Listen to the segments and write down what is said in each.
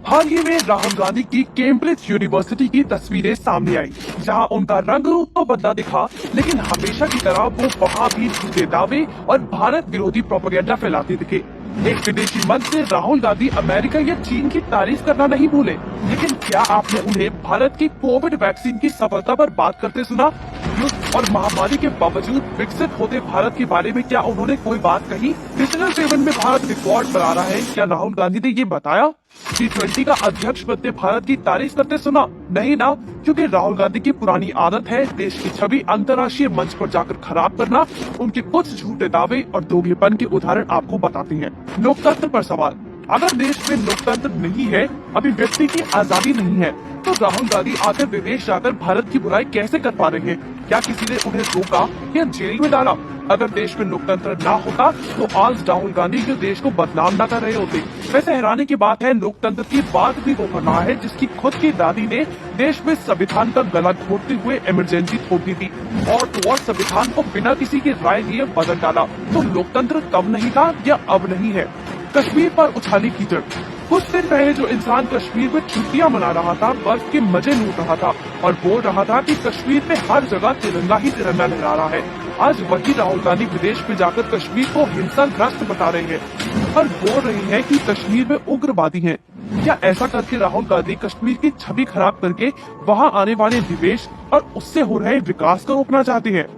हाल ही में राहुल गांधी की Cambridge university की तस्वीरें सामने आई, जहां उनका रंग रूप तो बदला दिखा, लेकिन हमेशा की तरह वो वहां भी झूठे दावे और भारत विरोधी प्रोपेगेंडा फैलाते दिखे। एक विदेशी मंच से राहुल गांधी अमेरिका या चीन की तारीफ करना नहीं भूले, लेकिन क्या आपने उन्हें भारत की कोविड वैक्सीन की सफलता पर बात करते सुना? युद्ध और महामारी के बावजूद विकसित होते भारत के बारे में क्या उन्होंने कोई बात कही? डिजिटल पेमेंट में भारत रिकॉर्ड बना रहा है, क्या राहुल गांधी ने ये बताया? G20 का अध्यक्ष बनते भारत की तारीफ करते सुना? नहीं ना, क्योंकि राहुल गांधी की पुरानी आदत है देश की छवि अंतर्राष्ट्रीय मंच पर जाकर खराब करना। उनके कुछ झूठे दावे और दोगलेपन के उदाहरण आपको बताते हैं। लोकतंत्र पर सवाल। अगर देश में लोकतंत्र नहीं है, अभिव्यक्ति की आजादी नहीं है, तो राहुल गांधी आकर विदेश जाकर भारत की बुराई कैसे कर पा रहे हैं? क्या किसी ने उन्हें रोका या जेल में डाला? अगर देश में लोकतंत्र ना होता तो आज राहुल गांधी जो देश को बदनाम न कर रहे होते। वैसे हैरानी की बात है, लोकतंत्र की बात भी वो कर रहा है जिसकी खुद की दादी ने देश में संविधान का गला घोटते हुए इमरजेंसी थोप दी थी और तो और संविधान को बिना किसी की राय लिए बदल डाला। तो लोकतंत्र तब नहीं था या अब नहीं है? कश्मीर पर उछाली कीचड़। कुछ दिन पहले जो इंसान कश्मीर में छुट्टियां मना रहा था, बर्फ के मजे लूट रहा था और बोल रहा था कि कश्मीर में हर जगह तिरंगा ही तिरंगा लहरा रहा है, आज वही राहुल गांधी विदेश में जाकर कश्मीर को हिंसाग्रस्त बता रहे हैं और बोल रहे हैं कि कश्मीर में उग्रवादी हैं। क्या ऐसा करके राहुल गांधी कश्मीर की छवि खराब करके वहां आने वाले निवेश और उससे हो रहे विकास को रोकना चाहते हैं?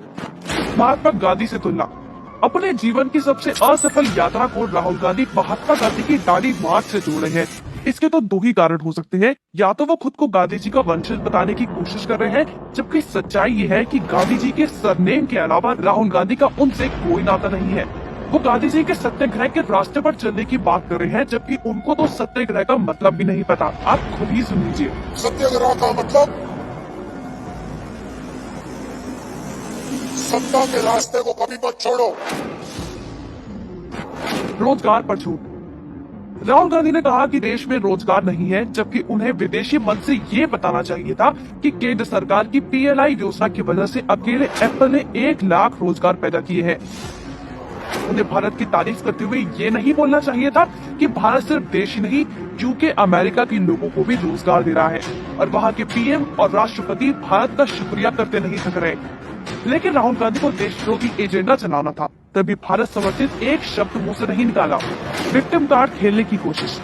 महात्मा गांधी से तुलना। अपने जीवन की सबसे असफल यात्रा को राहुल गांधी महात्मा गांधी की दाढ़ी मार्च से जोड़ रहे हैं। इसके तो दो ही कारण हो सकते हैं, या तो वो खुद को गांधी जी का वंशज बताने की कोशिश कर रहे हैं, जबकि सच्चाई ये है कि गांधी जी के सरनेम के अलावा राहुल गांधी का उनसे कोई नाता नहीं है। वो गांधी जी के सत्याग्रह के रास्ते पर चलने की बात कर रहे हैं, जबकि उनको तो सत्याग्रह का मतलब भी नहीं पता। आप खुद ही सुन लीजिए। सत्याग्रह का मतलब सत्ता के रास्ते को कभी मत छोड़ो। रोजगार पर छूट। राहुल गांधी ने कहा कि देश में रोजगार नहीं है, जबकि उन्हें विदेशी मंच से ये बताना चाहिए था कि केंद्र सरकार की PLI योजना की वजह से अकेले एप्पल ने 1 लाख रोजगार पैदा किए हैं। उन्हें भारत की तारीफ करते हुए ये नहीं बोलना चाहिए था कि भारत सिर्फ देश ही नहीं, यूके अमेरिका के लोगों को भी रोजगार दे रहा है और वहाँ के PM और राष्ट्रपति भारत का शुक्रिया करते नहीं थक रहे। लेकिन राहुल गांधी को देशद्रोही एजेंडा चलाना था, तभी भारत समर्थित एक शब्द मुंह से नहीं निकाला। विक्टिम कार्ड खेलने की कोशिश।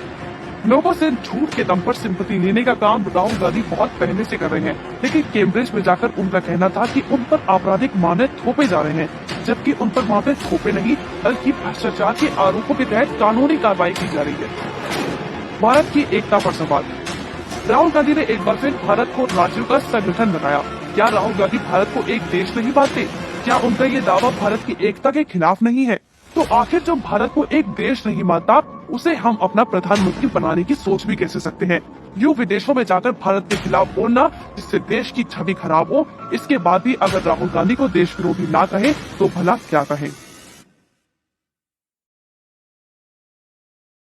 लोगों से झूठ के दम पर सिंपैथी लेने का काम राहुल गांधी बहुत पहले से कर रहे हैं, लेकिन कैम्ब्रिज में जाकर उनका कहना था कि उन पर आपराधिक मामले थोपे जा रहे हैं, जबकि उन पर मामले थोपे नहीं बल्कि भ्रष्टाचार के आरोपों के तहत कानूनी कार्रवाई की जा रही है। भारत की एकता पर सवाल। राहुल गांधी ने एक बार फिर भारत को राज्यों का संगठन बनाया। क्या राहुल गांधी भारत को एक देश नहीं मानते? क्या उनका ये दावा भारत की एकता के खिलाफ नहीं है? तो आखिर जो भारत को एक देश नहीं मानता, उसे हम अपना प्रधानमंत्री बनाने की सोच भी कैसे सकते हैं? यूं विदेशों में जाकर भारत के खिलाफ बोलना जिससे देश की छवि खराब हो, इसके बाद भी अगर राहुल गांधी को देश विरोधी ना कहे तो भला क्या कहे?